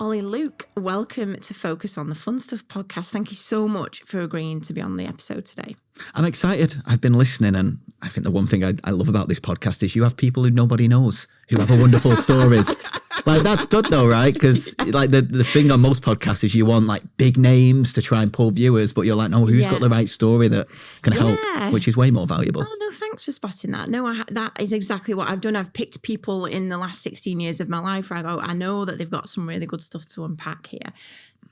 Oli Luke, welcome to Focus on the Fun Stuff podcast. Thank you so much for agreeing to be on the episode today. I'm excited. I've been listening, and I think the one thing I love about this podcast is you have people who nobody knows who have wonderful stories. Like, that's good though, right? Because like the thing on most podcasts is you want like big names to try and pull viewers, but you're like, no, who's got the right story that can help, which is way more valuable. Oh no, thanks for spotting that. No, that is exactly what I've done. I've picked people in the last 16 years of my life where I go, I know that they've got some really good stuff to unpack here.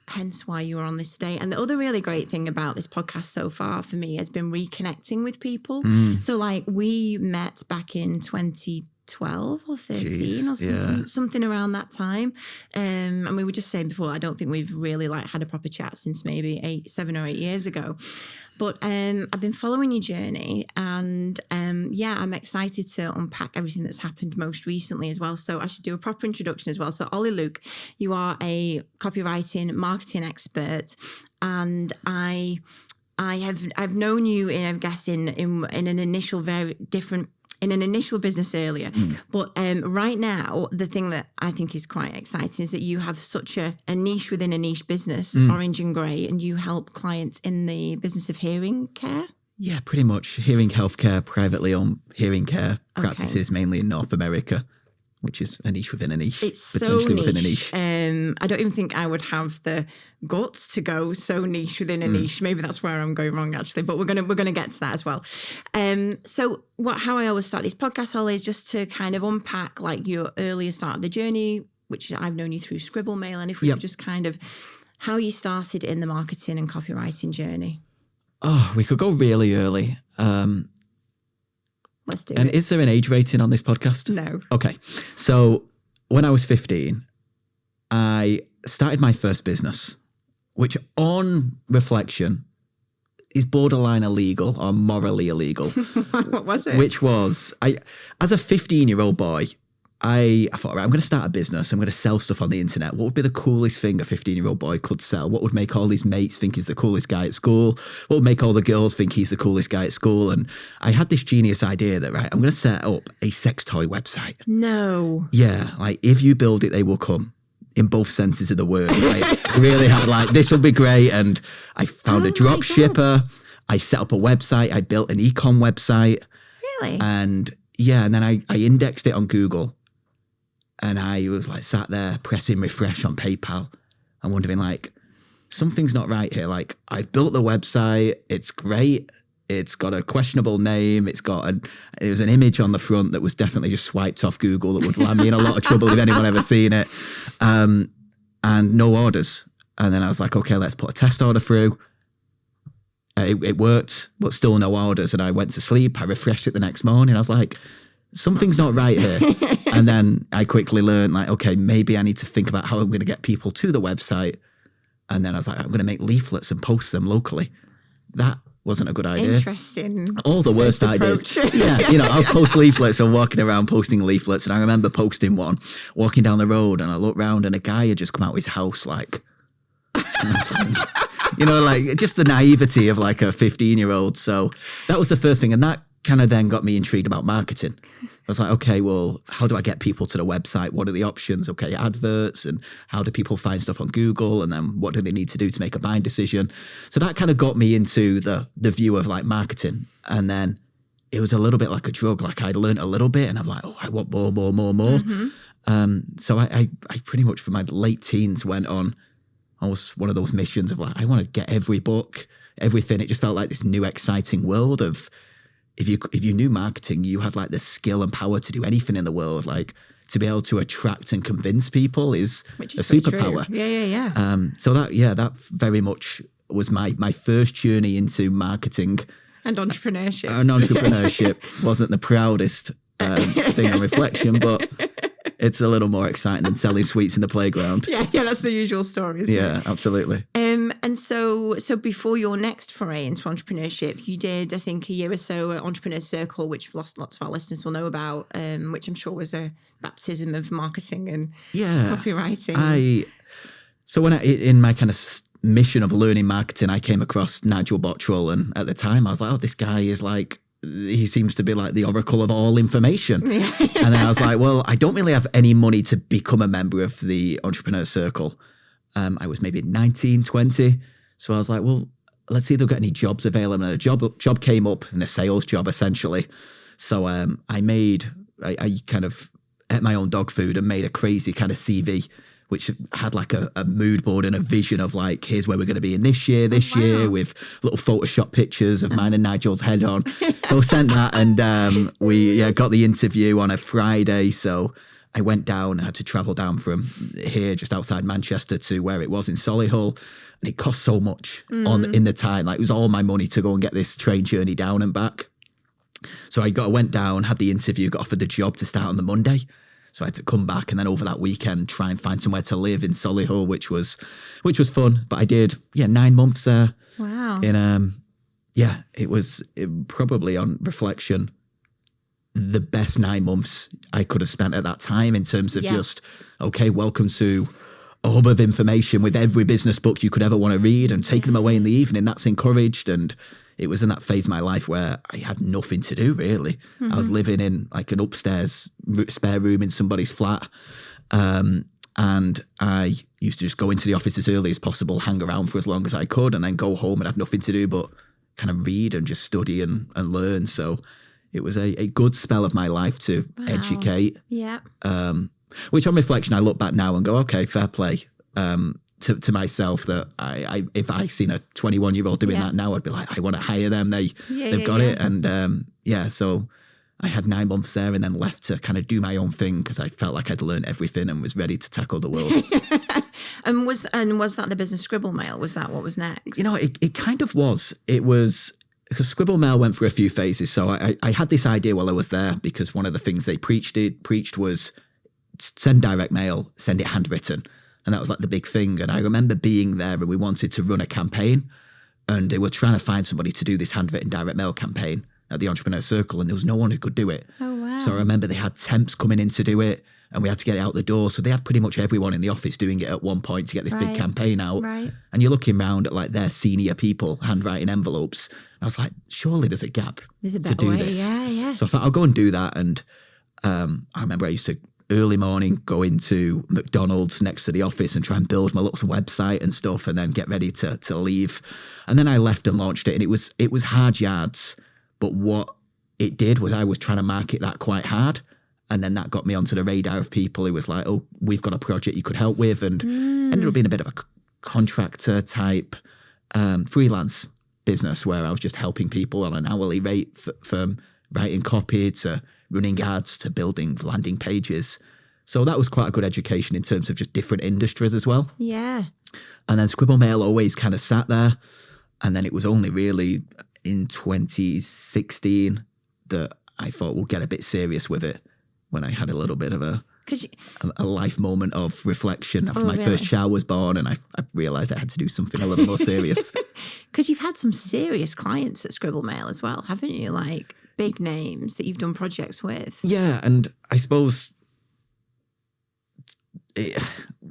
Hence why you were on this today. And the other really great thing about this podcast so far for me has been reconnecting with people. So like we met back in 2012 or 13 or something around that time. And we were just saying before, I don't think we've really like had a proper chat since maybe 7 or 8 years ago. But I've been following your journey, and I'm excited to unpack everything that's happened most recently as well. So I should do a proper introduction as well. So Oli Luke, you are a copywriting marketing expert, and I've known you in an initial in an initial business earlier. But right now, the thing that I think is quite exciting is that you have such a niche within a niche business, Orange and Grey, and you help clients in the business of hearing care. Yeah, pretty much. Hearing healthcare, privately owned hearing care practices, mainly in North America, which is a niche within a niche. It's potentially so niche. Within a niche. I don't even think I would have the guts to go so niche within a niche. Maybe that's where I'm going wrong, actually. But we're gonna get to that as well. So how I always start these podcasts, Ollie, is just to kind of unpack like your earlier start of the journey, which I've known you through Scribble Mail, and if we could just kind of how you started in the marketing and copywriting journey. Oh, we could go really early. Let's do and it. Is there an age rating on this podcast? No. Okay. So when I was 15, I started my first business, which on reflection is borderline illegal or morally illegal. What was it? Which was, as a 15-year-old boy, I thought, right, I'm going to start a business. I'm going to sell stuff on the internet. What would be the coolest thing a 15-year-old boy could sell? What would make all his mates think he's the coolest guy at school? What would make all the girls think he's the coolest guy at school? And I had this genius idea that, right, I'm going to set up a sex toy website. No. Yeah, like if you build it, they will come. In both senses of the word. I really had like, this will be great. And I found a drop shipper. I set up a website. I built an e-com website. Really? And then I indexed it on Google. And I was like sat there pressing refresh on PayPal and wondering like, something's not right here. Like I've built the website. It's great. It's got a questionable name. There was an image on the front that was definitely just swiped off Google that would land me in a lot of trouble if anyone ever seen it. And no orders. And then I was like, okay, let's put a test order through. It worked, but still no orders. And I went to sleep. I refreshed it the next morning. I was like, something's not right here. And then I quickly learned like, okay, maybe I need to think about how I'm going to get people to the website. And then I was like, I'm going to make leaflets and post them locally. That wasn't a good idea. Interesting. All the worst ideas. Yeah, I'll post leaflets and walking around posting leaflets. And I remember posting one, walking down the road, and I looked round and a guy had just come out of his house like, like just the naivety of like a 15-year-old. So that was the first thing. And that kind of then got me intrigued about marketing. I was like, okay, well, how do I get people to the website? What are the options? Okay, adverts, and how do people find stuff on Google? And then what do they need to do to make a buying decision? So that kind of got me into the view of like marketing. And then it was a little bit like a drug. Like I'd learned a little bit and I'm like, oh, I want more. So I pretty much for my late teens went on almost one of those missions of like, I want to get every book, everything. It just felt like this new exciting world of, if you knew marketing, you had like the skill and power to do anything in the world. Like to be able to attract and convince people is a superpower. True. Yeah. So that very much was my first journey into marketing and entrepreneurship. And entrepreneurship wasn't the proudest thing on reflection, but it's a little more exciting than selling sweets in the playground. Yeah, that's the usual story, isn't it? Yeah, absolutely. And so before your next foray into entrepreneurship, you did, I think, a year or so at Entrepreneur Circle, which lots of our listeners will know about, which I'm sure was a baptism of marketing and copywriting. So when in my kind of mission of learning marketing, I came across Nigel Bottrell, and at the time I was like, oh, this guy is like he seems to be like the oracle of all information. Yeah. And then I was like, well, I don't really have any money to become a member of the Entrepreneur Circle. I was maybe 19, 20. So I was like, well, let's see if they've got any jobs available. And a job came up, in a sales job essentially. So I kind of ate my own dog food and made a crazy kind of CV, which had like a mood board and a vision of like, here's where we're going to be in this year, with little Photoshop pictures of mine and Nigel's head on. So I sent that, and we got the interview on a Friday. So I went down and had to travel down from here, just outside Manchester, to where it was in Solihull. And it cost so much in the time. Like, it was all my money to go and get this train journey down and back. So I went down, had the interview, got offered the job to start on the Monday. So I had to come back and then over that weekend try and find somewhere to live in Solihull, which was fun. But I did 9 months there. Wow. It was probably, on reflection, the best 9 months I could have spent at that time, in terms of just, okay, welcome to a hub of information with every business book you could ever want to read, and take them away in the evening. That's encouraged. And it was in that phase of my life where I had nothing to do, really. I was living in like an upstairs spare room in somebody's flat. And I used to just go into the office as early as possible, hang around for as long as I could, and then go home and have nothing to do but kind of read and just study and learn. So it was a good spell of my life to educate. Yeah. Which on reflection, I look back now and go, okay, fair play. To myself, that if I seen a 21-year-old doing that now, I'd be like, I want to hire them. They've got it. And so I had 9 months there, and then left to kind of do my own thing, because I felt like I'd learned everything and was ready to tackle the world. And was that the business Scribble Mail? Was that what was next? It kind of was. It was, because Scribble Mail went through a few phases. So I had this idea while I was there, because one of the things they preached was send direct mail, send it handwritten. And that was like the big thing. And I remember being there, and we wanted to run a campaign, and they were trying to find somebody to do this handwritten direct mail campaign at the Entrepreneur Circle, and there was no one who could do it. Oh, wow. So I remember they had temps coming in to do it, and we had to get it out the door. So they had pretty much everyone in the office doing it at one point to get this big campaign out. Right. And you're looking around at like their senior people handwriting envelopes. And I was like, surely there's a gap There's a to better do way. this. Yeah. So I thought, I'll go and do that. And I remember I used to early morning go into McDonald's next to the office and try and build my little website and stuff, and then get ready to leave. And then I left and launched it, and it was hard yards. But what it did was, I was trying to market that quite hard. And then that got me onto the radar of people who was like, oh, we've got a project you could help with. And ended up being a bit of a contractor type freelance business, where I was just helping people on an hourly rate, from writing copy to running ads to building landing pages. So that was quite a good education in terms of just different industries as well. Yeah. And then Scribble Mail always kind of sat there. And then it was only really in 2016 that I thought we'll get a bit serious with it, when I had a little bit of a life moment of reflection after my first child was born, and I realised I had to do something a little more serious. Because you've had some serious clients at Scribble Mail as well, haven't you? Like big names that you've done projects with. Yeah, and I suppose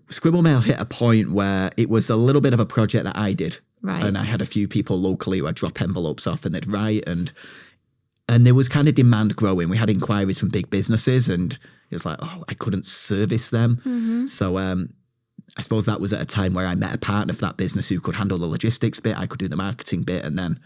Scribble Mail hit a point where it was a little bit of a project that I did. Right. And I had a few people locally who I'd drop envelopes off, and they'd write, and there was kind of demand growing. We had inquiries from big businesses, and it was like, oh, I couldn't service them. So I suppose that was at a time where I met a partner for that business who could handle the logistics bit. I could do the marketing bit. And then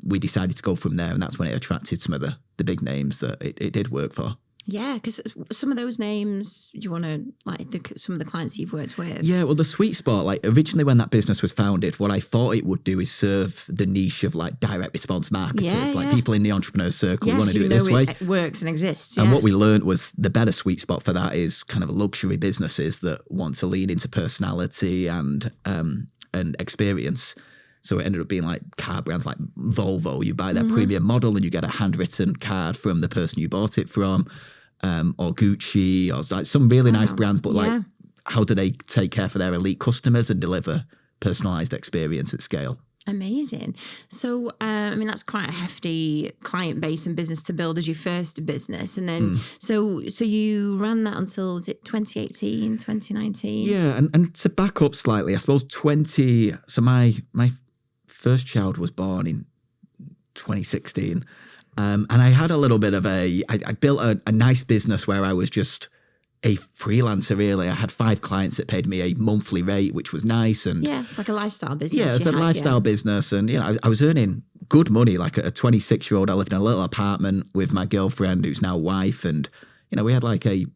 we decided to go from there. And that's when it attracted some of the big names that it did work for. Yeah, because some of those names, you want to, like, some of the clients you've worked with. Yeah, well, the sweet spot, like, originally when that business was founded, what I thought it would do is serve the niche of, like, direct response marketers, like people in the entrepreneur circle who want to do it this way. It works and exists. And what we learned was the better sweet spot for that is kind of luxury businesses that want to lean into personality and experience. So it ended up being like car brands like Volvo. You buy their premium model and you get a handwritten card from the person you bought it from. Or Gucci, or like some really nice brands, but like, how do they take care for their elite customers and deliver personalized experience at scale? Amazing. So, I mean, that's quite a hefty client base and business to build as your first business. And then, so you ran that until, was it 2018, 2019? Yeah. And to back up slightly, I suppose so my first child was born in 2016. And I had a little bit of I built a nice business where I was just a freelancer, really. I had 5 clients that paid me a monthly rate, which was nice. And yeah, it's like a lifestyle business. yeah, it's a lifestyle business. And, you know, I was earning good money. Like a 26-year-old, I lived in a little apartment with my girlfriend, who's now wife. And, you know, we had like a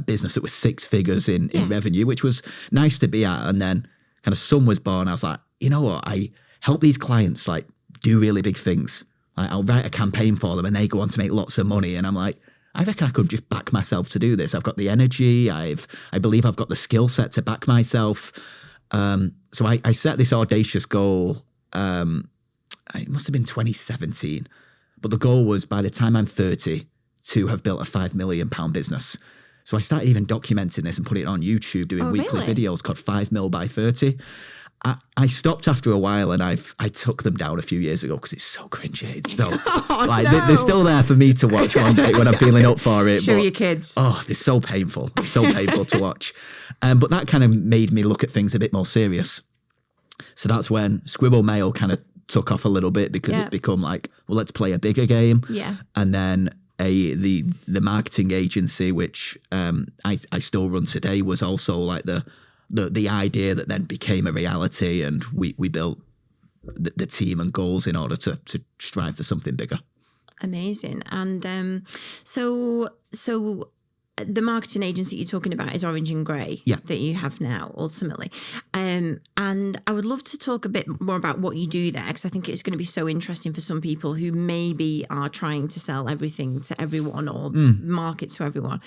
business that was 6 figures in revenue, which was nice to be at. And then kind of son was born. I was like, you know what? I help these clients like do really big things. I'll write a campaign for them and they go on to make lots of money. And I'm like, I reckon I could just back myself to do this. I've got the energy. I believe I've got the skill set to back myself. So I set this audacious goal. It must have been 2017. But the goal was by the time I'm 30 to have built a £5 million business. So I started even documenting this and putting it on YouTube, doing weekly videos called 5 mil by 30. I stopped after a while and I took them down a few years ago because it's so cringy. It's so they're still there for me to watch one day when I'm feeling up for it. Show your kids. Oh, they're so painful. It's so painful to watch. But that kind of made me look at things a bit more serious. So that's when Scribble Mail kind of took off a little bit because it become like, well, let's play a bigger game. Yeah. And then the marketing agency, which I still run today, was also like the idea that then became a reality, and we built the team and goals in order to strive for something bigger. Amazing. And so the marketing agency you're talking about is Orange and Grey that you have now, ultimately. And I would love to talk a bit more about what you do there, because I think it's going to be so interesting for some people who maybe are trying to sell everything to everyone or market to everyone.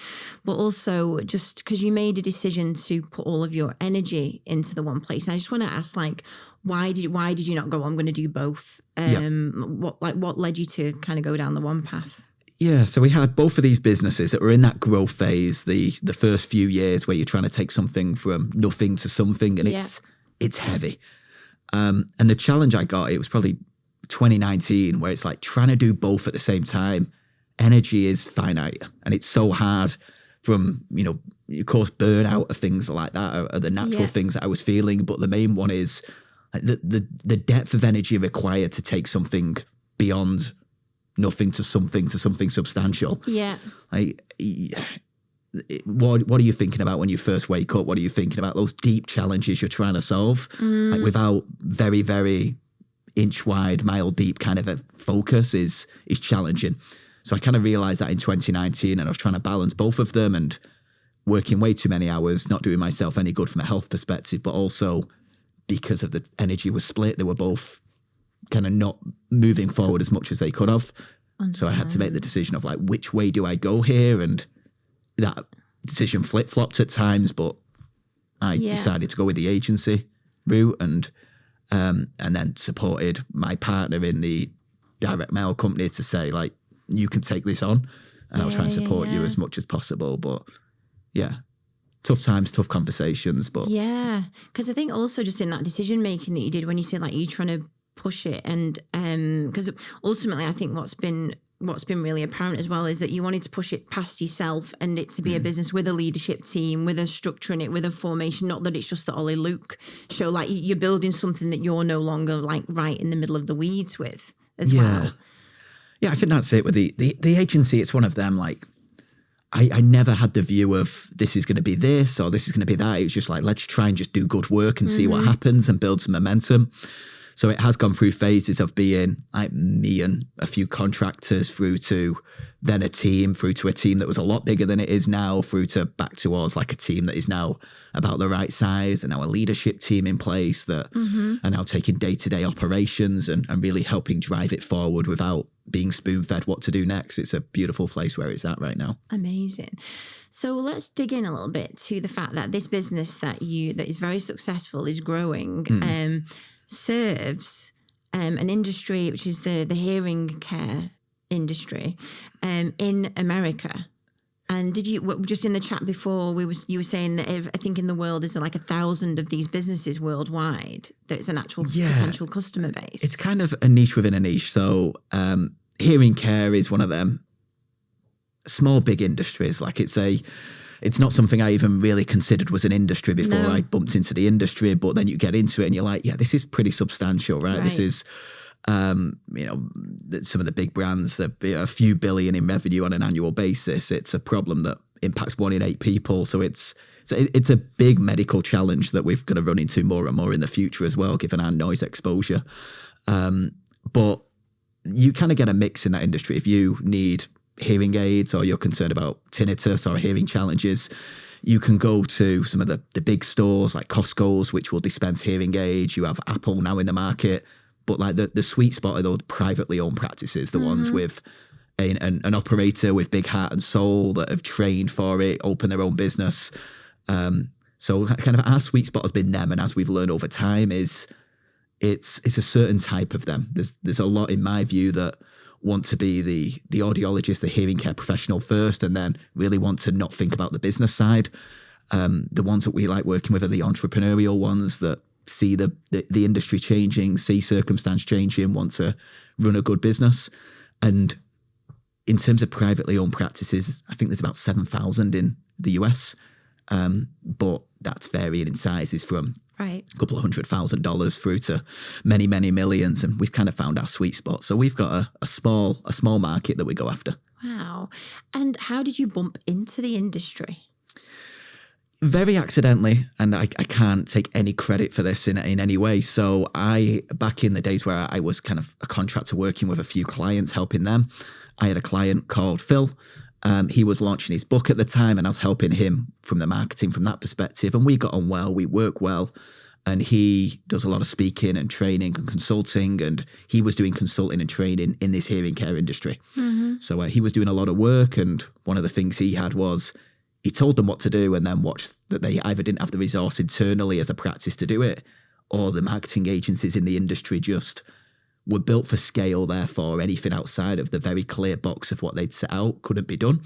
But also just because you made a decision to put all of your energy into the one place. And I just want to ask, like, why did you not go, I'm going to do both? What led you to kind of go down the one path? Yeah, so we had both of these businesses that were in that growth phase, the first few years where you're trying to take something from nothing to something, and it's heavy. And the challenge I got, it was probably 2019, where it's like trying to do both at the same time. Energy is finite, and it's so hard from, you know, of course, burnout of things like that are the natural things that I was feeling. But the main one is like the depth of energy required to take something beyond nothing to something substantial. Yeah. Like, what are you thinking about when you first wake up? What are you thinking about? Those deep challenges you're trying to solve, like without very, very inch wide, mile deep kind of a focus is challenging. So I kind of realized that in 2019, and I was trying to balance both of them and working way too many hours, not doing myself any good from a health perspective, but also because of the energy was split, they were both kind of not moving forward as much as they could have. So I had to make the decision of like, which way do I go here? And that decision flip-flopped at times, but I decided to go with the agency route and then supported my partner in the direct mail company to say, like, you can take this on, and I'll try and support you as much as possible. But tough times, tough conversations. But because I think also just in that decision making that you did when you said like you trying to push it, and because ultimately I think what's been really apparent as well is that you wanted to push it past yourself and it to be a business with a leadership team, with a structure in it, with a formation, not that it's just the Oli Luke show. Like you're building something that you're no longer like right in the middle of the weeds with as well. Yeah, I think that's it with the agency. It's one of them, like, I never had the view of this is going to be this or this is going to be that. It was just like, let's try and just do good work and see what happens and build some momentum. So it has gone through phases of being like me and a few contractors, through to then a team, through to a team that was a lot bigger than it is now, through to back towards like a team that is now about the right size, and now a leadership team in place that are now taking day-to-day operations and really helping drive it forward without being spoon-fed what to do next. It's a beautiful place where it's at right now. Amazing. So let's dig in a little bit to the fact that this business that is very successful, is growing, serves an industry which is the hearing care industry in America. And did you just in the chat before you were saying that I think in the world is there like 1,000 of these businesses worldwide that's an actual potential customer base? It's kind of a niche within a niche. So hearing care is one of them small big industries. Like it's not something I even really considered was an industry before I bumped into the industry. But then you get into it and you're like, yeah, this is pretty substantial, right? This is Some of the big brands that a few billion in revenue on an annual basis. It's a problem that impacts 1 in 8 people. So it's a big medical challenge that we're going to run into more and more in the future as well, given our noise exposure. But you kind of get a mix in that industry. If you need hearing aids or you're concerned about tinnitus or hearing challenges, you can go to some of the big stores like Costco's, which will dispense hearing aids. You have Apple now in the market. But like the sweet spot are those privately owned practices, the ones with an operator with big heart and soul that have trained for it, open their own business. So kind of our sweet spot has been them. And as we've learned over time it's a certain type of them. There's a lot in my view that want to be the audiologist, the hearing care professional first, and then really want to not think about the business side. The ones that we like working with are the entrepreneurial ones that see the industry changing, see circumstance changing, want to run a good business. And in terms of privately owned practices, I think there's about 7,000 in the US, but that's varying in sizes from a couple of $100,000 through to many, many millions. And we've kind of found our sweet spot. So we've got a small market that we go after. Wow. And how did you bump into the industry? Very accidentally, and I can't take any credit for this in any way. So back in the days where I was kind of a contractor working with a few clients, helping them, I had a client called Phil. He was launching his book at the time, and I was helping him from the marketing from that perspective. And we got on well, we work well. And he does a lot of speaking and training and consulting, and he was doing consulting and training in this hearing care industry. So he was doing a lot of work, and one of the things he had was he told them what to do and then watched that they either didn't have the resource internally as a practice to do it, or the marketing agencies in the industry just were built for scale. Therefore, anything outside of the very clear box of what they'd set out couldn't be done.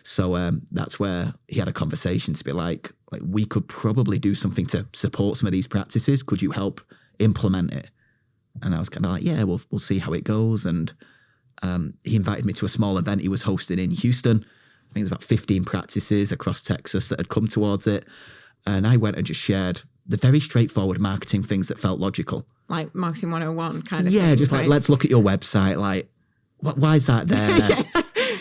So that's where he had a conversation to be like, we could probably do something to support some of these practices. Could you help implement it? And I was kind of like, yeah, we'll see how it goes. And he invited me to a small event he was hosting in Houston. I think it was about 15 practices across Texas that had come towards it. And I went and just shared the very straightforward marketing things that felt logical. Like marketing 101 kind of thing. Yeah, just right? Like, let's look at your website. Like, why is that there?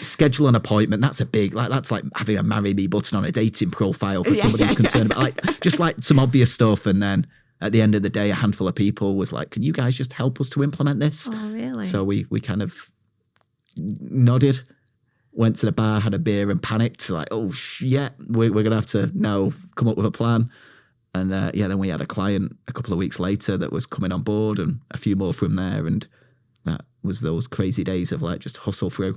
Schedule an appointment. That's that's like having a marry me button on a dating profile for somebody who's concerned about just like some obvious stuff. And then at the end of the day, a handful of people was like, can you guys just help us to implement this? Oh, really? So we kind of nodded, went to the bar, had a beer and panicked. Like, oh, yeah, we're going to have to now come up with a plan. And then we had a client a couple of weeks later that was coming on board, and a few more from there. And that was those crazy days of like just hustle through.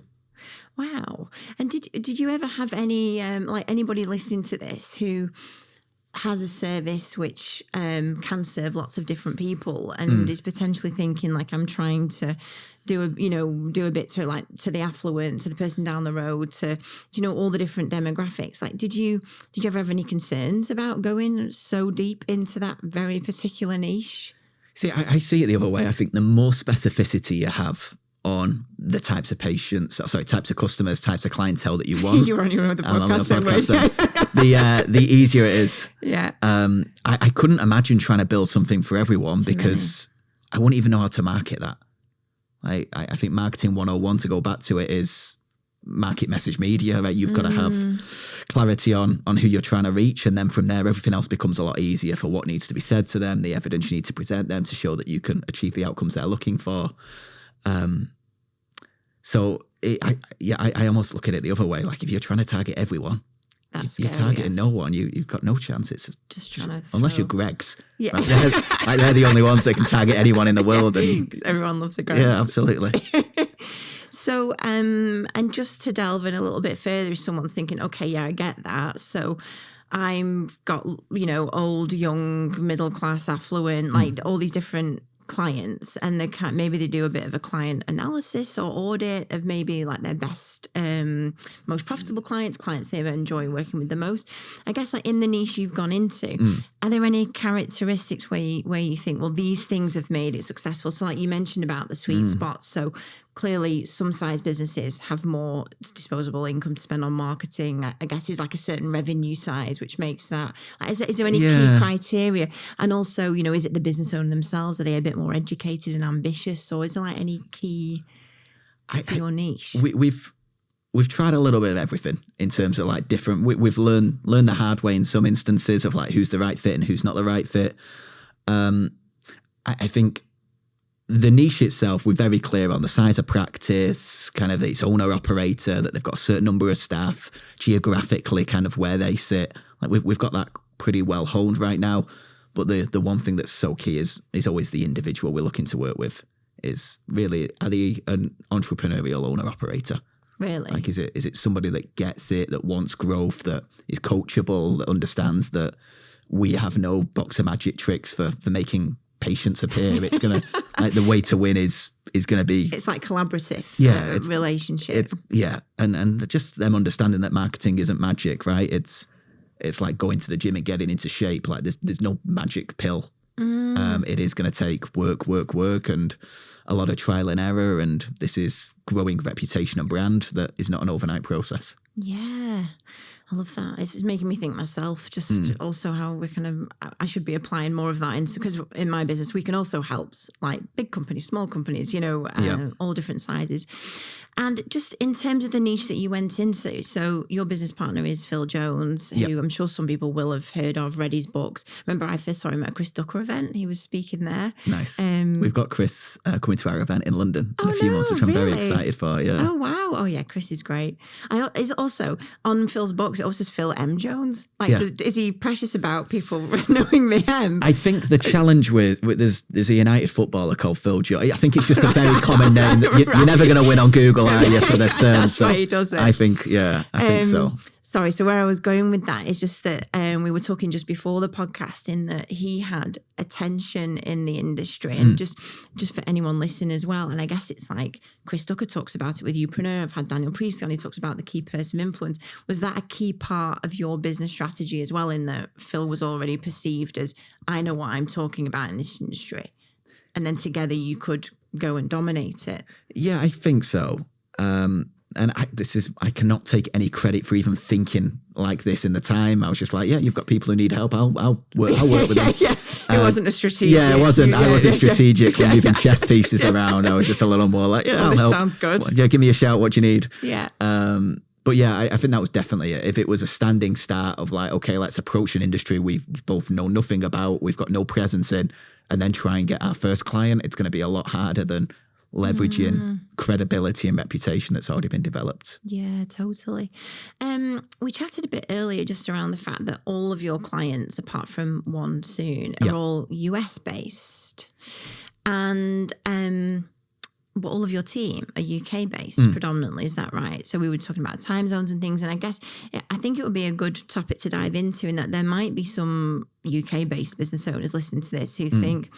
Wow. And did you ever have any, anybody listening to this who has a service which can serve lots of different people and is potentially thinking like, I'm trying to do a bit to the affluent, to the person down the road, to, all the different demographics. Like, did you ever have any concerns about going so deep into that very particular niche? See, I see it the other way. I think the more specificity you have on the types of types of customers, types of clientele that you want. You're on your own podcast. The easier it is. Yeah. I couldn't imagine trying to build something for everyone because I wouldn't even know how to market that. I think marketing 101, to go back to it, is market message media, right? You've got to have clarity on who you're trying to reach. And then from there, everything else becomes a lot easier for what needs to be said to them, the evidence you need to present them to show that you can achieve the outcomes they're looking for. I almost look at it the other way. Like, if you're trying to target everyone, you're targeting no one. You've got no chance. It's just unless you're Greg's. Yeah, right? They're the only ones that can target anyone in the world. And everyone loves a Greg's. Yeah, absolutely. So, and just to delve in a little bit further, is someone thinking, okay, yeah, I get that. So I've got, old, young, middle class, affluent, like all these different clients, and maybe they do a bit of a client analysis or audit of maybe like their best, most profitable clients they enjoy working with the most. I guess like in the niche you've gone into, are there any characteristics where you think, well, these things have made it successful? So like you mentioned about the sweet spots. So clearly some size businesses have more disposable income to spend on marketing. I guess is like a certain revenue size, which makes that, like, is there any key criteria? And also, is it the business owner themselves? Are they a bit bit more educated and ambitious? Or is there like any key for your niche? We've tried a little bit of everything in terms of like different. We've learned the hard way in some instances of like who's the right fit and who's not the right fit. I think the niche itself, we're very clear on the size of practice, kind of its owner operator, that they've got a certain number of staff, geographically kind of where they sit. Like we've got that pretty well honed right now. But the one thing that's so key is always the individual we're looking to work with. Is really, are they an entrepreneurial owner operator? Really? Like, is it somebody that gets it, that wants growth, that is coachable, that understands that we have no box of magic tricks for making patients appear? It's gonna like the way to win is gonna be. It's like collaborative. It's relationship. It's and just them understanding that marketing isn't magic, right? It's like going to the gym and getting into shape. Like there's no magic pill. It is going to take work, and a lot of trial and error. And this is growing reputation and brand that is not an overnight process. Yeah, I love that. It's making me think myself, just also how we I should be applying more of that because in my business, we can also help like big companies, small companies, all different sizes. And just in terms of the niche that you went into, so your business partner is Phil Jones, who I'm sure some people will have heard of, read his books. Remember, I first saw him at a Chris Ducker event. He was speaking there. Nice. We've got Chris coming to our event in London in a few months, which I'm very excited for. Yeah. Oh, wow. Oh, yeah. Chris is great. Is also on Phil's books, it also says Phil M. Jones. Like, is he precious about people knowing the M? I think the challenge with there's a United footballer called Phil Jones. I think it's just a very common name that you're never going to win on Google, are you, for the term? That's why he does it. I think so. Sorry, so where I was going with that is just that we were talking just before the podcast in that he had attention in the industry and just for anyone listening as well. And I guess it's like Chris Ducker talks about it with Youpreneur. I've had Daniel Priest on, he talks about the key person of influence. Was that a key part of your business strategy as well, in that Phil was already perceived as, I know what I'm talking about in this industry? And then together you could go and dominate it. Yeah, I think so. And I cannot take any credit for even thinking like this in the time. I was just like, yeah, you've got people who need help. I'll work with them. Yeah. It wasn't a strategic. Yeah, it wasn't. I wasn't strategic when moving chess pieces around. I was just a little more like, yeah, I'll help. Sounds good. Yeah, give me a shout. What you need? Yeah. But yeah, I think that was definitely it. If it was a standing start of like, okay, let's approach an industry we've both know nothing about, we've got no presence in, and then try and get our first client, it's going to be a lot harder than leveraging credibility and reputation that's already been developed. Yeah, totally. We chatted a bit earlier just around the fact that all of your clients, apart from one soon, are all US based. And but all of your team are UK based predominantly, is that right? So we were talking about time zones and things, and I think it would be a good topic to dive into, in that there might be some UK based business owners listening to this who think,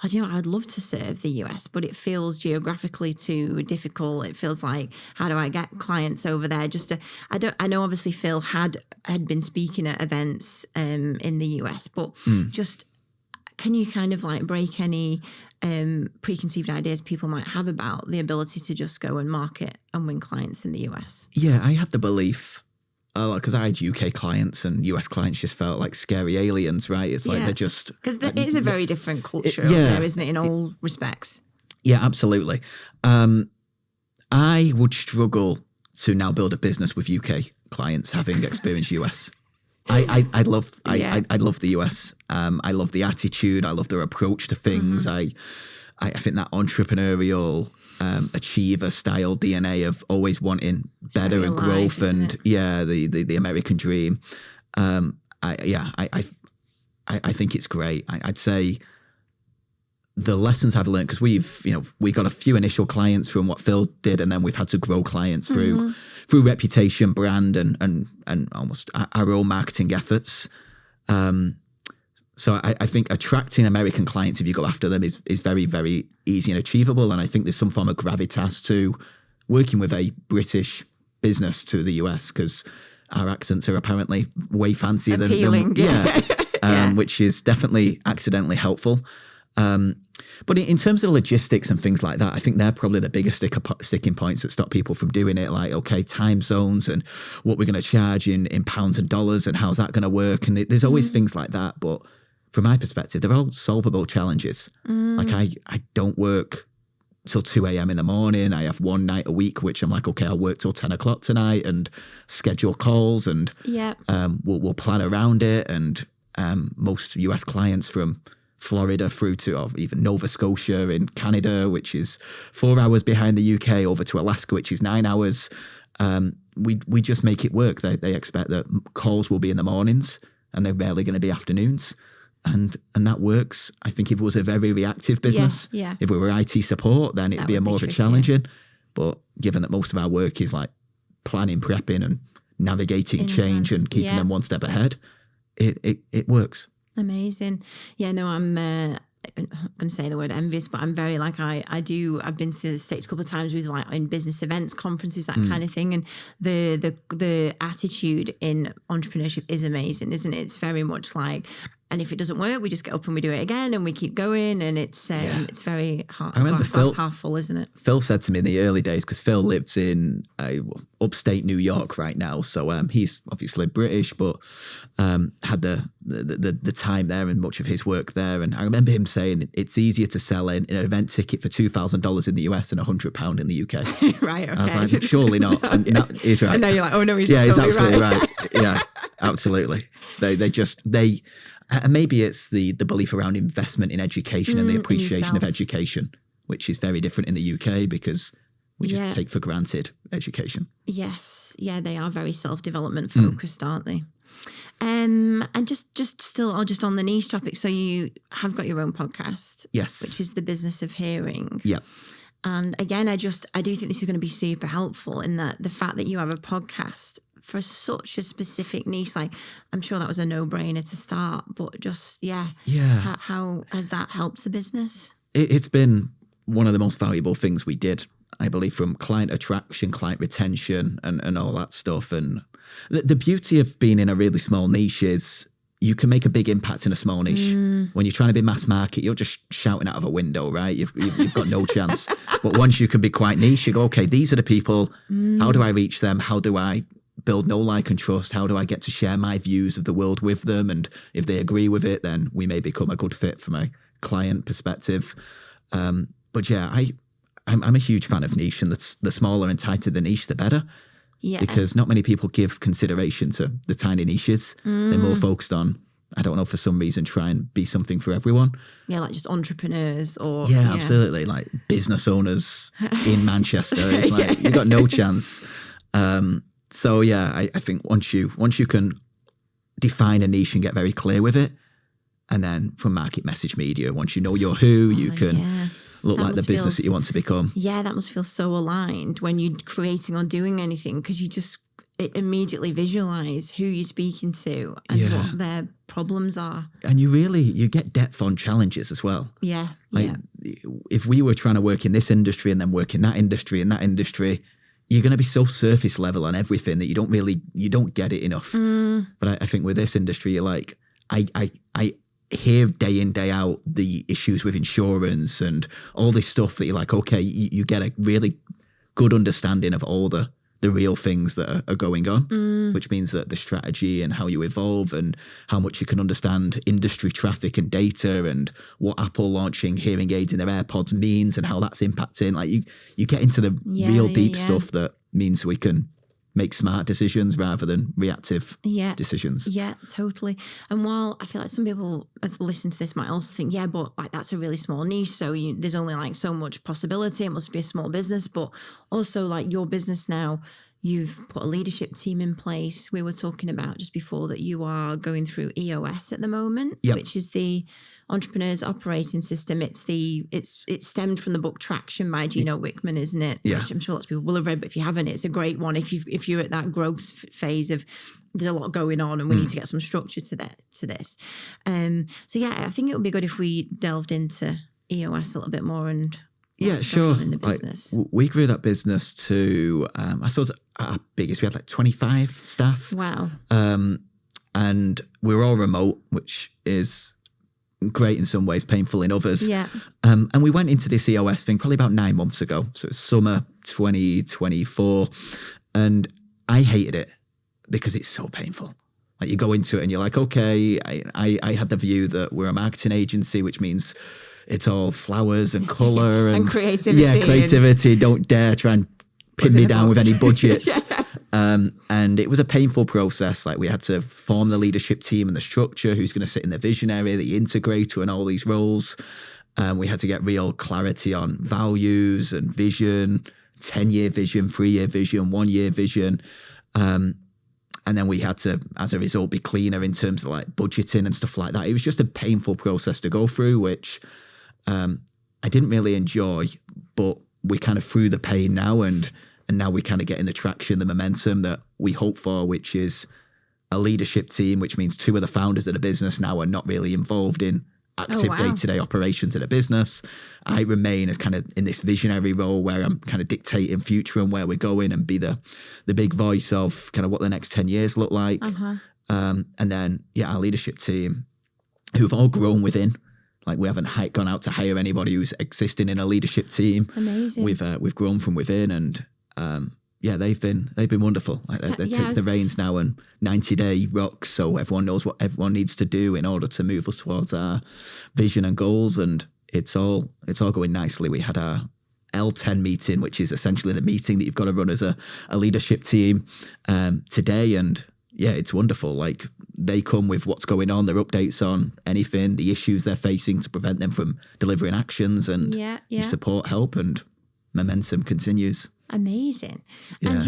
I'd love to serve the US, but it feels geographically too difficult. It feels like, how do I get clients over there? I know obviously Phil had been speaking at events in the US, but just can you kind of like break any preconceived ideas people might have about the ability to just go and market and win clients in the US? Yeah, I had the belief, because I had UK clients and US clients just felt like scary aliens, right? It's like they're just... Because it is a very different culture there, isn't it, in all respects? Yeah, absolutely. I would struggle to now build a business with UK clients having experienced US. I love the US. I love the attitude. I love their approach to things. I think that entrepreneurial achiever style DNA of always wanting better and growth, and the American dream. I think it's great. I'd say the lessons I've learned, because we got a few initial clients from what Phil did, and then we've had to grow clients through reputation, brand, and almost our own marketing efforts. So I think attracting American clients, if you go after them, is very, very easy and achievable. And I think there's some form of gravitas to working with a British business to the US, because our accents are apparently way fancier than which is definitely accidentally helpful. But in terms of logistics and things like that, I think they're probably the biggest sticking points that stop people from doing it. Like, okay, time zones and what we're going to charge in pounds and dollars, and how's that going to work? And there's always things like that. But from my perspective, they're all solvable challenges. Like I don't work till 2 a.m. in the morning. I have one night a week, which I'm like, okay, I'll work till 10 o'clock tonight and schedule calls and we'll plan around it. And most US clients from Florida through to or even Nova Scotia in Canada, which is 4 hours behind the UK, over to Alaska, which is 9 hours. We just make it work. They expect that calls will be in the mornings and they're rarely going to be afternoons. And that works. I think if it was a very reactive business, if we were IT support, then it'd be a more of a challenging. But given that most of our work is like planning, prepping and navigating change and keeping them one step ahead, it works. Amazing. Yeah, no, I'm not going to say the word envious, but I'm very like, I've been to the States a couple of times with like in business events, conferences, that kind of thing. And the attitude in entrepreneurship is amazing, isn't it? It's very much like, and if it doesn't work, we just get up and we do it again and we keep going. And it's very hard. I remember glass half full, isn't it? Phil said to me in the early days, because Phil lives in upstate New York right now. So he's obviously British, but had the time there and much of his work there. And I remember him saying it's easier to sell an event ticket for $2,000 in the US than £100 in the UK. Right, okay. I was like, surely not. And he's right. And now you're like, oh no, he's totally absolutely right. Yeah, absolutely. And maybe it's the belief around investment in education and the appreciation of education, which is very different in the UK because we just take for granted education. Yes. Yeah, they are very self-development focused, aren't they? And just on the niche topic. So you have got your own podcast. Yes. Which is The Business of Hearing. Yeah. And again, I do think this is going to be super helpful in that the fact that you have a podcast for such a specific niche, like I'm sure that was a no-brainer to start, but just, how has that helped the business? It's been one of the most valuable things we did, I believe, from client attraction, client retention and all that stuff. And the beauty of being in a really small niche is you can make a big impact in a small niche. When you're trying to be mass market, you're just shouting out of a window, right? You've got no chance. But once you can be quite niche, you go, okay, these are the people. How do I reach them? How do I build know, like, and trust? How do I get to share my views of the world with them? And if they agree with it, then we may become a good fit from a client perspective. But yeah, I'm a huge fan of niche, and the smaller and tighter the niche, the better. Yeah. Because not many people give consideration to the tiny niches. They're more focused on, I don't know, for some reason, try and be something for everyone. Yeah, like just entrepreneurs or... Yeah, absolutely. Like business owners in Manchester. It's like, you've got no chance. So yeah, I think once you can define a niche and get very clear with it, and then from market message media, once you know your who, you can look like the business that you want to become. Yeah, that must feel so aligned when you're creating or doing anything, because you just immediately visualize who you're speaking to and what their problems are. And you get depth on challenges as well. Yeah, like, if we were trying to work in this industry and then work in that industry and that industry, you're going to be so surface level on everything that you don't get it enough. But I think with this industry, you're like, I hear day in, day out the issues with insurance and all this stuff that you're like, okay, you get a really good understanding of all the real things that are going on, which means that the strategy and how you evolve and how much you can understand industry traffic and data and what Apple launching hearing aids in their AirPods means and how that's impacting. Like you get into the real deep stuff that means we can make smart decisions rather than reactive decisions. Yeah, totally. And while I feel like some people listen to this might also think, yeah, but like that's a really small niche, so there's only like so much possibility, it must be a small business. But also like your business now, you've put a leadership team in place. We were talking about just before that you are going through EOS at the moment, which is the Entrepreneurial Operating System. It's stemmed from the book Traction by Gino Wickman, isn't it? Yeah. Which I'm sure lots of people will have read, but if you haven't, it's a great one. If you're at that growth phase of there's a lot going on and we need to get some structure to this. So yeah, I think it would be good if we delved into EOS a little bit more and sure. In the business. Like, we grew that business to, I suppose, our biggest. We had like 25 staff. Wow. And we were all remote, which is great in some ways, painful in others. Yeah. And we went into this EOS thing probably about 9 months ago. So it's summer 2024. And I hated it because it's so painful. Like you go into it and you're like, okay, I had the view that we're a marketing agency, which means it's all flowers and colour and creativity. Yeah, creativity. Don't dare try and pin me down with any budgets. And it was a painful process. Like we had to form the leadership team and the structure, who's going to sit in the visionary, the integrator, and all these roles. We had to get real clarity on values and vision, 10-year vision, 3-year vision, 1-year vision. And then we had to, as a result, be cleaner in terms of like budgeting and stuff like that. It was just a painful process to go through, which I didn't really enjoy, but we kind of through the pain now, and now we're kind of getting the traction, the momentum that we hope for, which is a leadership team, which means 2 of the founders of the business now are not really involved in active day-to-day operations of the business. I remain as kind of in this visionary role where I'm kind of dictating future and where we're going, and be the big voice of kind of what the next 10 years look like. And then, our leadership team, who've all grown within. Like we haven't gone out to hire anybody who's existing in a leadership team. Amazing. We've grown from within, and they've been wonderful. Like they take the reins now, and 90-day rocks, so everyone knows what everyone needs to do in order to move us towards our vision and goals, and it's all going nicely. We had our L10 meeting, which is essentially the meeting that you've got to run as a leadership team today, and it's wonderful. Like they come with what's going on, their updates on anything, the issues they're facing to prevent them from delivering actions, and support, help, and momentum continues. Amazing. And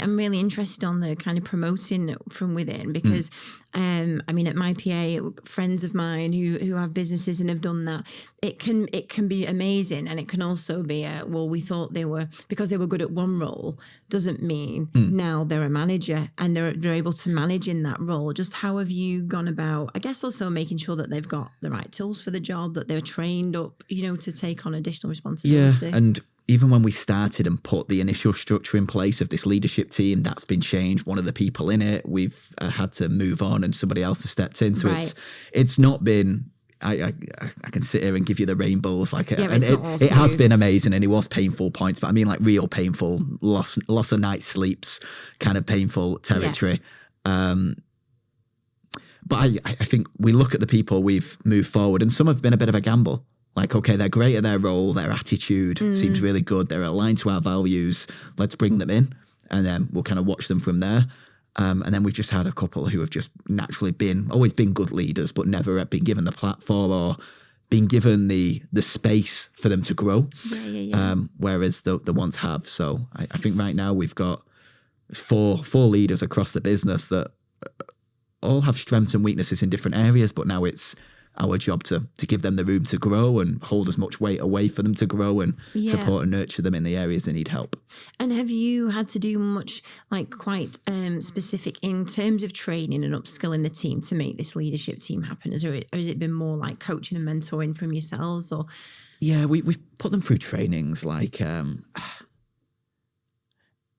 I'm really interested on the kind of promoting from within, because at my PA, friends of mine who have businesses and have done that, it can be amazing, and it can also be we thought they were, because they were good at one role doesn't mean now they're a manager and they're able to manage in that role. Just how have you gone about, I guess, also making sure that they've got the right tools for the job, that they're trained up, to take on additional responsibility? Yeah, and even when we started and put the initial structure in place of this leadership team, that's been changed. One of the people in it, we've had to move on, and somebody else has stepped in. So it's not been, I can sit here and give you the rainbows, and it has been amazing, and it was painful points, but I mean like real painful, loss of night sleeps, kind of painful territory. But I think we look at the people we've moved forward, and some have been a bit of a gamble. Like, okay, they're great at their role, their attitude seems really good, they're aligned to our values, let's bring them in, and then we'll kind of watch them from there. And then we've just had a couple who have just naturally always been good leaders, but never been given the platform or been given the space for them to grow, whereas the ones have. So I think right now we've got four leaders across the business that all have strengths and weaknesses in different areas, but now it's our job to give them the room to grow and hold as much weight away for them to grow and support and nurture them in the areas they need help. And have you had to do much, like quite specific in terms of training and upskilling the team to make this leadership team happen? Or has it been more like coaching and mentoring from yourselves? Or we've put them through trainings like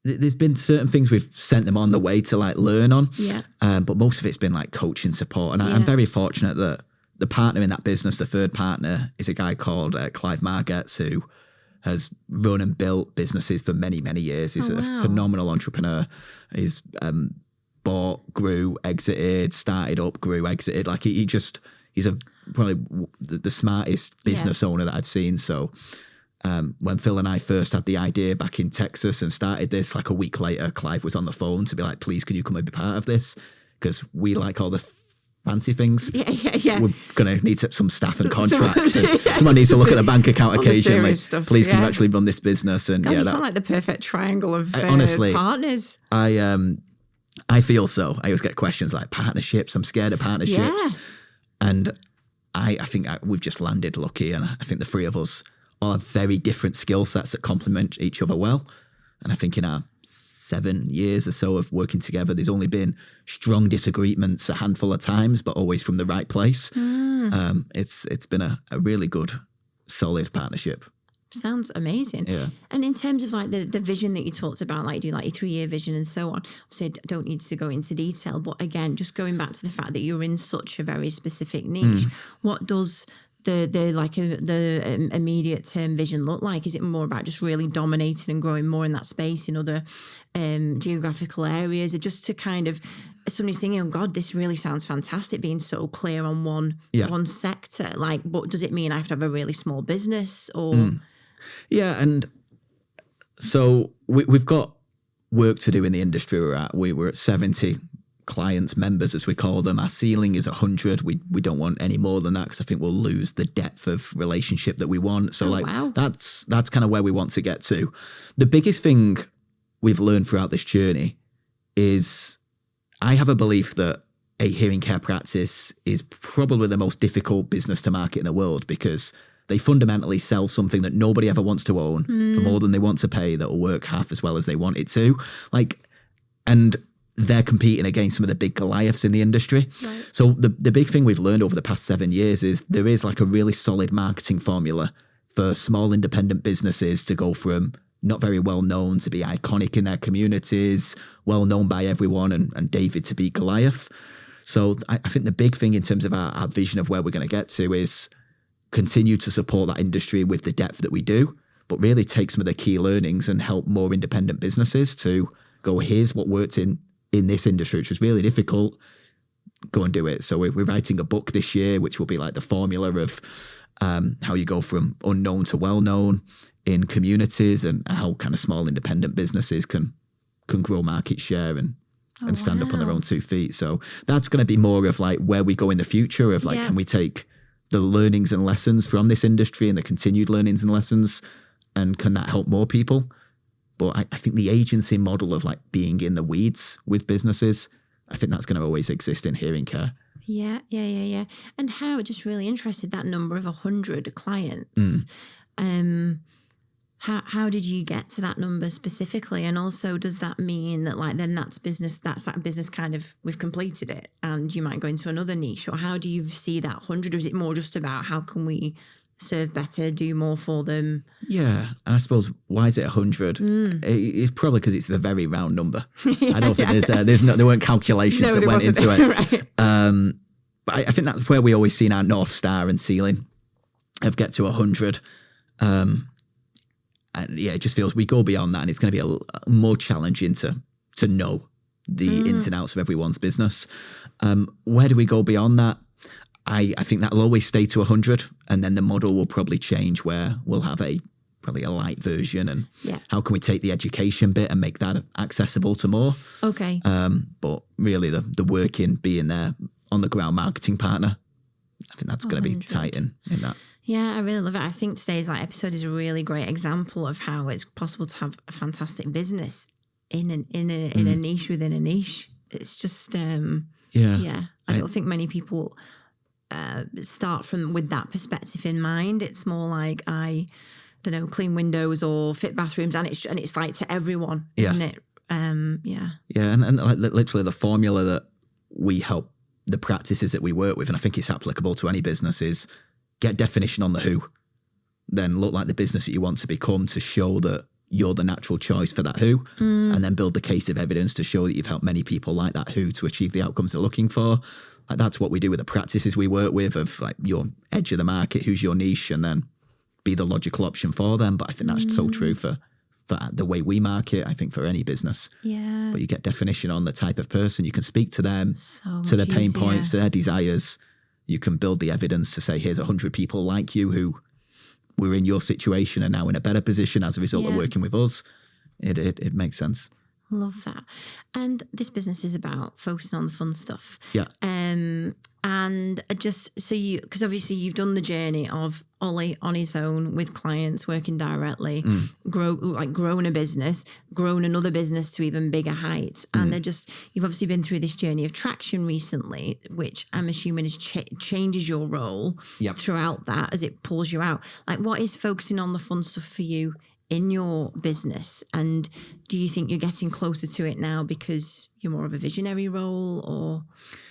there's been certain things we've sent them on the way to like learn on, but most of it's been like coaching support. And I'm very fortunate that the partner in that business, the third partner, is a guy called Clive Margetts, who has run and built businesses for many, many years. He's a phenomenal entrepreneur. He's bought, grew, exited, started up, grew, exited. Like he's probably the smartest business owner that I've seen. So when Phil and I first had the idea back in Texas and started this, like a week later, Clive was on the phone to be like, please, can you come and be part of this? Because we like all the fancy things. We're going to need some staff and contracts. Someone needs to look at the bank account occasionally. Please, can you actually run this business? And you sound like the perfect triangle of honestly, partners. I feel so. I always get questions like partnerships. I'm scared of partnerships. And I think we've just landed lucky. And I think the three of us all have very different skill sets that complement each other well. And I think in our 7 years or so of working together, there's only been strong disagreements a handful of times, but always from the right place. It's been a really good, solid partnership. Sounds amazing. Yeah. And in terms of like the vision that you talked about, like do like your 3-year vision and so on, obviously I don't need to go into detail, but again, just going back to the fact that you're in such a very specific niche, what does the immediate term vision look like? Is it more about just really dominating and growing more in that space in other geographical areas, or just to kind of somebody's thinking, oh God, this really sounds fantastic, being so clear on one sector. Like, but does it mean I have to have a really small business or? Yeah. And so we've got work to do in the industry we're at. We're at 70 clients, members, as we call them. Our ceiling is 100. We don't want any more than that because I think we'll lose the depth of relationship that we want. So that's kind of where we want to get to. The biggest thing we've learned throughout this journey is I have a belief that a hearing care practice is probably the most difficult business to market in the world because they fundamentally sell something that nobody ever wants to own for more than they want to pay, that will work half as well as they want it to. And they're competing against some of the big Goliaths in the industry. Right. So the big thing we've learned over the past 7 years is there is like a really solid marketing formula for small independent businesses to go from not very well known to be iconic in their communities, well known by everyone, and David to be Goliath. So I think the big thing in terms of our vision of where we're going to get to is continue to support that industry with the depth that we do, but really take some of the key learnings and help more independent businesses to go, here's what worked in this industry, which was really difficult, go and do it. So we're writing a book this year, which will be like the formula of how you go from unknown to well-known in communities and how kind of small independent businesses can grow market share and stand up on their own 2 feet. So that's going to be more of like where we go in the future of like, can we take the learnings and lessons from this industry and the continued learnings and lessons, and can that help more people? But I think the agency model of like being in the weeds with businesses, I think that's going to always exist in hearing care. Yeah. And how, just really interested, that number of 100 clients, how did you get to that number specifically? And also, does that mean that like then that's that business kind of, we've completed it and you might go into another niche? Or how do you see that 100? Or is it more just about how can we serve better, do more for them? Yeah, and I suppose why is it 100? It's probably because it's a very round number. I don't think there weren't calculations that went into it. Right. But I think that's where we always seen our North Star and ceiling of get to 100. And yeah, it just feels we go beyond that, and it's going to be a more challenging to know the ins and outs of everyone's business. Where do we go beyond that? I think that'll always stay to 100, and then the model will probably change where we'll have probably a light version, and how can we take the education bit and make that accessible to more? Okay. But really the work in being there on the ground marketing partner, I think that's going to be tight in that. Yeah, I really love it. I think today's episode is a really great example of how it's possible to have a fantastic business in a niche within a niche. It's just I don't think many people start with that perspective in mind. It's more like clean windows or fit bathrooms, and it's like to everyone, isn't it? And like literally the formula that we help the practices that we work with, and I think it's applicable to any business, is get definition on the who, then look like the business that you want to become to show that you're the natural choice for that who, and then build the case of evidence to show that you've helped many people like that who to achieve the outcomes they're looking for. Like that's what we do with the practices we work with, of like your edge of the market, who's your niche, and then be the logical option for them. But I think that's so true for the way we market, I think for any business. Yeah. But you get definition on the type of person, you can speak to them, to their pain points, to their desires. You can build the evidence to say, here's 100 people like you who were in your situation and now in a better position as a result of working with us. It makes sense. Love that. And this business is about focusing on the fun stuff. Yeah. And just so because obviously you've done the journey of Ollie on his own with clients, working directly, grown a business, grown another business to even bigger heights. And you've obviously been through this journey of traction recently, which I'm assuming changes your role throughout that as it pulls you out. Like, what is focusing on the fun stuff for you in your business? And do you think you're getting closer to it now because you're more of a visionary role, or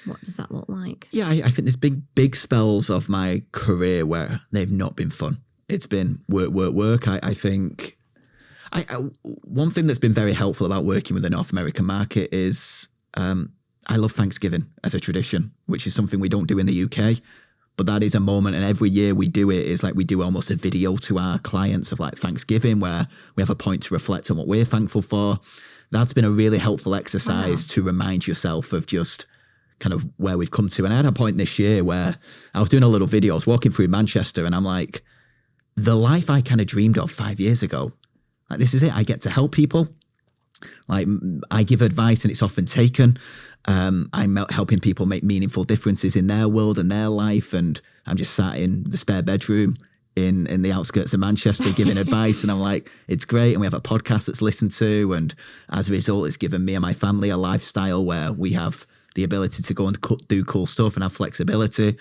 what does that look like? Yeah, I think there's big spells of my career where they've not been fun. It's been work. I think one thing that's been very helpful about working with the North American market is I love Thanksgiving as a tradition, which is something we don't do in the UK. But that is a moment, and every year we do it, is like we do almost a video to our clients of like Thanksgiving, where we have a point to reflect on what we're thankful for. that's been a really helpful exercise to remind yourself of just kind of where we've come to. And I had a point this year where I was doing a little video, I was walking through Manchester, and I'm like, the life I kind of dreamed of 5 years ago, like, this is it. I get to help people. Like, I give advice and it's often taken. I'm helping people make meaningful differences in their world and their life. And I'm just sat in the spare bedroom in the outskirts of Manchester giving advice. And I'm like, it's great. And we have a podcast that's listened to. And as a result, it's given me and my family a lifestyle where we have the ability to go and do cool stuff and have flexibility.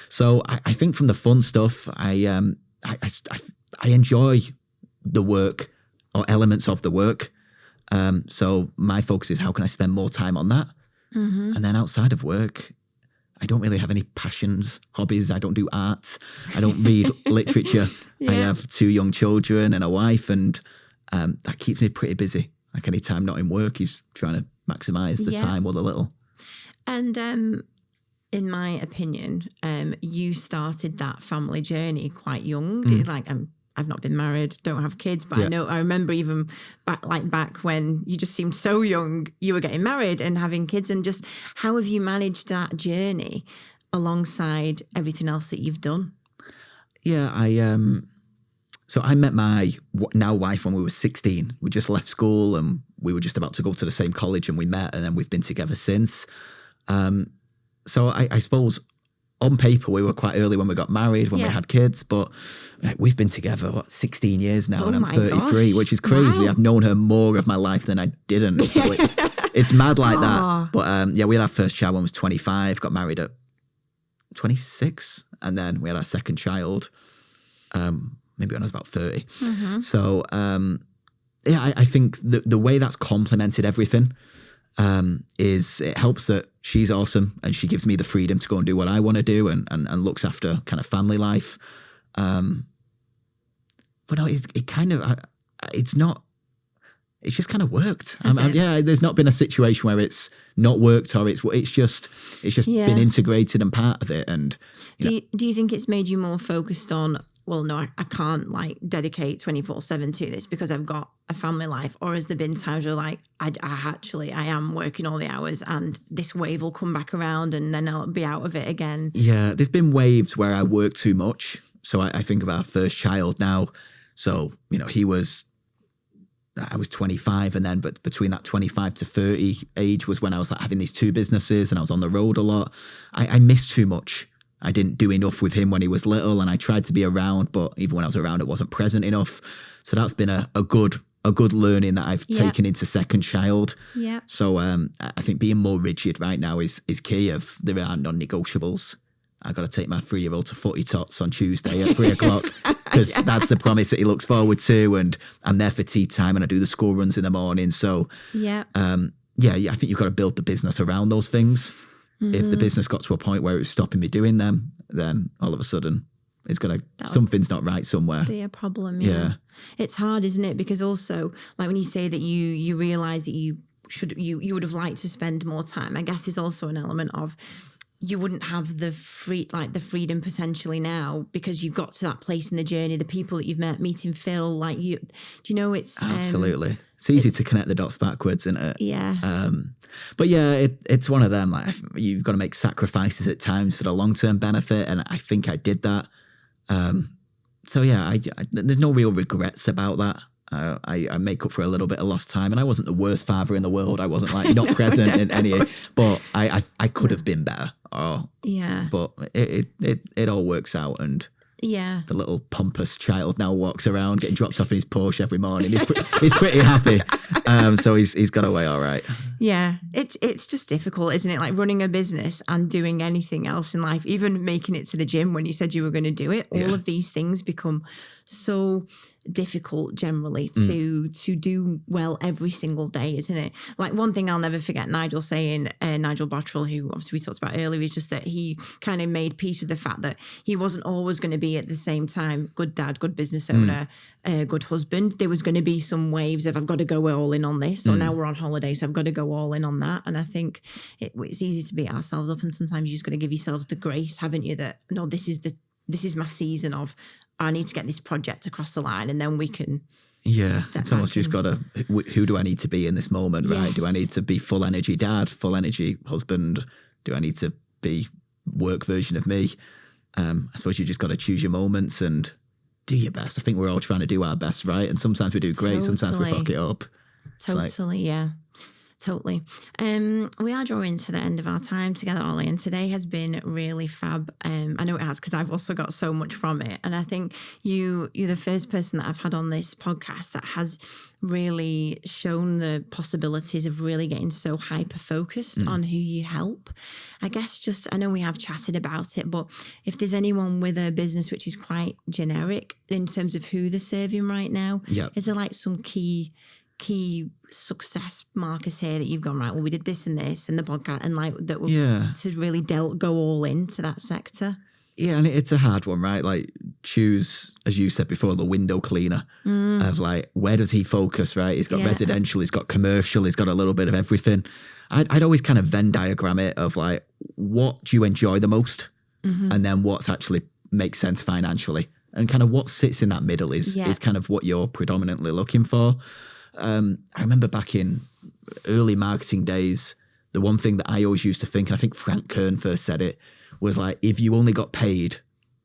So I think from the fun stuff, I enjoy the work or elements of the work. So my focus is how can I spend more time on that? And then outside of work, I don't really have any passions, hobbies. I don't do art. I don't read literature. I have 2 young children and a wife, and that keeps me pretty busy. Like, any time not in work is trying to maximize the time with a little. And in my opinion, you started that family journey quite young. Like, I've not been married, don't have kids, but I remember even back when you just seemed so young, you were getting married and having kids. And just how have you managed that journey alongside everything else that you've done? Yeah, so I met my now wife when we were 16. We just left school and we were just about to go to the same college, and we met, and then we've been together since. So I suppose on paper, we were quite early when we got married, when we had kids, but we've been together, 16 years now, and I'm 33, which is crazy. Wow. I've known her more of my life than I didn't. So it's mad like that. But we had our first child when I was 25, got married at 26, and then we had our second child, maybe when I was about 30. So, I think the way that's complemented everything is it helps that she's awesome and she gives me the freedom to go and do what I want to do and looks after kind of family life. But no, it kind of, it's not, it's just kind of worked. There's not been a situation where it's not worked or it's just been integrated and part of it. And do you think it's made you more focused on, well, no, I can't like dedicate 24/7 to this because I've got a family life? Or has there been times where like, I am working all the hours and this wave will come back around and then I'll be out of it again? Yeah, there's been waves where I work too much. So I think of our first child now. So, I was 25, and then but between that 25 to 30 age was when I was like having these 2 businesses and I was on the road a lot. I missed too much. I didn't do enough with him when he was little, and I tried to be around, but even when I was around, it wasn't present enough. So that's been a good learning that I've taken into second child. Yeah. So I think being more rigid right now is key. There are non-negotiables. I got to take my 3-year-old to footy tots on Tuesday at 3 o'clock because that's the promise that he looks forward to. And I'm there for tea time and I do the school runs in the morning. So I think you've got to build the business around those things. If the business got to a point where it was stopping me doing them, then all of a sudden it's something's not right somewhere. Be a problem. Yeah. It's hard, isn't it? Because also, like when you say that you realize that you would have liked to spend more time, I guess is also an element of you wouldn't have the freedom potentially now because you've got to that place in the journey, the people that you've met, meeting Phil, it's absolutely. It's easy to connect the dots backwards, isn't it? Yeah. But yeah, it's one of them. Like you've got to make sacrifices at times for the long-term benefit, and I think I did that. So yeah, there's no real regrets about that. I make up for a little bit of lost time, and I wasn't the worst father in the world. I wasn't like not present in any, but I could have been better. But it all works out, and the little pompous child now walks around getting dropped off in his Porsche every morning. He's pretty happy. So he's got away all right. Yeah, it's just difficult, isn't it? Like running a business and doing anything else in life, even making it to the gym when you said you were going to do it. All of these things become so difficult generally to do well every single day, isn't it? Like one thing I'll never forget Nigel saying, Nigel Bottrell, who obviously we talked about earlier, is just that he kind of made peace with the fact that he wasn't always going to be at the same time good dad, good business owner, good husband. There was going to be some waves of I've got to go all in on this, or now we're on holiday, so I've got to go all in on that. And I think it's easy to beat ourselves up, and sometimes you just got to give yourselves the grace, haven't you, that no, this is my season of I need to get this project across the line, and then we can Yeah, step it's almost back just got to, who do I need to be in this moment, right? Yes. Do I need to be full energy dad, full energy husband? Do I need to be work version of me? I suppose you just got to choose your moments and do your best. I think we're all trying to do our best, right? And sometimes we do great, sometimes we fuck it up. Totally, yeah. Totally. We are drawing to the end of our time together, Ollie, and today has been really fab. I know it has because I've also got so much from it. And I think you're the first person that I've had on this podcast that has really shown the possibilities of really getting so hyper-focused on who you help. I guess I know we have chatted about it, but if there's anyone with a business which is quite generic in terms of who they're serving right now, is there like some key success markers here that you've gone, right, well, we did this and this and the podcast and like that to really go all into that sector? Yeah, and it's a hard one, right? Like choose, as you said before, the window cleaner of like, where does he focus, right? He's got residential, he's got commercial, he's got a little bit of everything. I'd always kind of Venn diagram it of like, what do you enjoy the most? And then what's actually makes sense financially? And kind of what sits in that middle is kind of what you're predominantly looking for. I remember back in early marketing days, the one thing that I always used to think, and I think Frank Kern first said it, was like, if you only got paid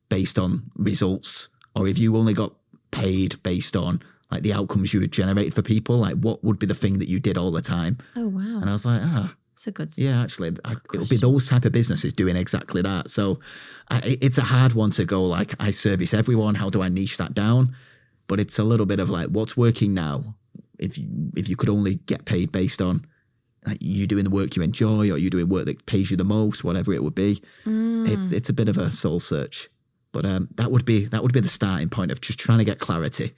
based on results, or if you only got paid based on like the outcomes you had generated for people, like what would be the thing that you did all the time? Oh, wow. And I was like, it's a good actually, it'll be those type of businesses doing exactly that. So it's a hard one to go like, I service everyone. How do I niche that down? But it's a little bit of like, what's working now? If you could only get paid based on like you doing the work you enjoy, or you doing work that pays you the most, whatever it would be, it's a bit of a soul search. But that would be the starting point of just trying to get clarity.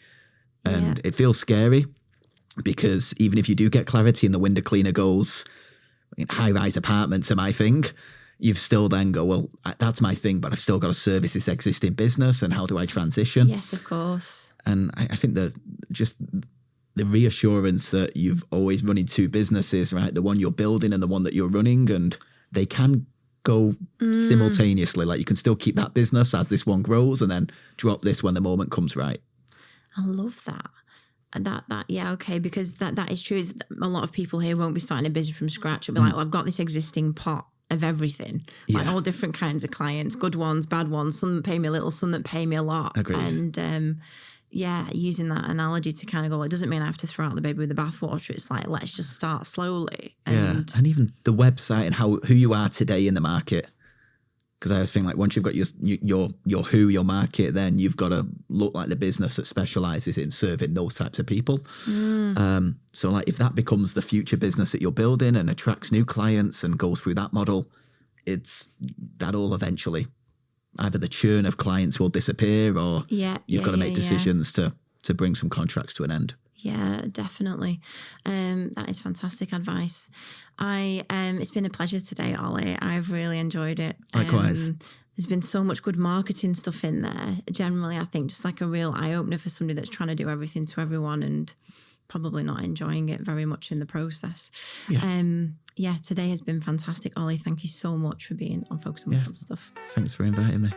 And it feels scary because even if you do get clarity and the window cleaner goes, high-rise apartments are my thing, you've still then go, well, that's my thing, but I've still got to service this existing business, and how do I transition? Yes, of course. And I think that just the reassurance that you've always running two businesses, right? The one you're building and the one that you're running, and they can go simultaneously. Like you can still keep that business as this one grows and then drop this when the moment comes right. I love that. Because that is true. Is a lot of people here won't be starting a business from scratch. It'll be like, well, I've got this existing pot of everything, like all different kinds of clients, good ones, bad ones, some that pay me a little, some that pay me a lot. Agreed. And using that analogy to kind of go, well, it doesn't mean I have to throw out the baby with the bathwater. It's like, let's just start slowly. And even the website and who you are today in the market. Because I always think like once you've got your market, then you've got to look like the business that specializes in serving those types of people. So like if that becomes the future business that you're building and attracts new clients and goes through that model, that'll eventually either the churn of clients will disappear, or you've got to make decisions to bring some contracts to an end. Yeah, definitely. That is fantastic advice. It's been a pleasure today, Ollie. I've really enjoyed it. Likewise. There's been so much good marketing stuff in there. Generally, I think just like a real eye-opener for somebody that's trying to do everything to everyone and probably not enjoying it very much in the process. Today has been fantastic, Ollie. Thank you so much for being on Focus on the Fun Stuff. Thanks for inviting me.